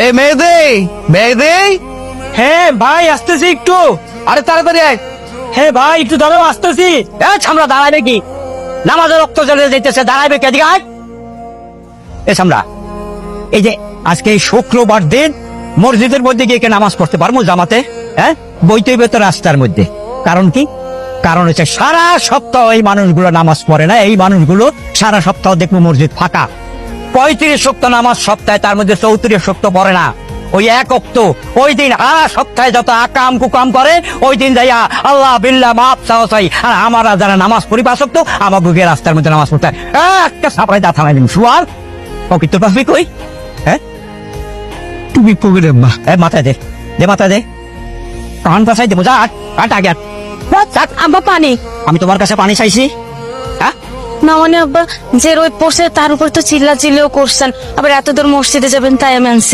এই মেহেদি, মেহেদি। হ্যাঁ ভাই আসতেছি একটু। আরে তাড়াতাড়ি আয়। হ্যাঁ ভাই একটু দাঁড়াও, আসতেছি। ছামড়া দাঁড়াবে কি? নামাজের রক্ত চলে যাইতেছে, দাঁড়াবে কে? দিকে আয়। ছামড়া, এই যে আজকে এই শুক্রবার দিন মসজিদের মধ্যে গিয়ে কে নামাজ পড়তে পারবো জামাতে? হ্যাঁ, বইতে তো রাস্তার মধ্যে। কারণ কি? কারণ হচ্ছে সারা সপ্তাহ এই মানুষগুলো নামাজ পড়ে না। এই মানুষগুলো সারা সপ্তাহ দেখবো মসজিদ ফাঁকা। 35 ওয়াক্ত নামাজ সপ্তাহে, তার মধ্যে 34 ওয়াক্ত পড়ে না। ওই এক ওয়াক্ত ওই দিন সপ্তাহে যত আকাম কুকাম করে ওই দিন যাইয়া আল্লাহ বিল্লাহ মাপ চাওয়া চাই। আর আমরা যারা নামাজ পড়ি 5 ওয়াক্ত, আমার বুকে রাস্তার মধ্যে নামাজ পড়তে হয়। একটা সাপড়াই দা থামাই দিন শুয়ার পকিত পাবি কই? হ্যাঁ, তুমি পকেটে মা। মাথায় দে, দে মাথায় দে, কান পাশাই দেবো। যা আট আগে আট। আব্বা পানি। আমি তোমার কাছে পানি চাইছি? হ্যাঁ, না মানে আব্বা যে রোদ পড়ছে তার উপর তো চিল্লা চিল্লিও করছেন, আবার এত দূর মসজিদে যাবেন তাই আমি আনছি।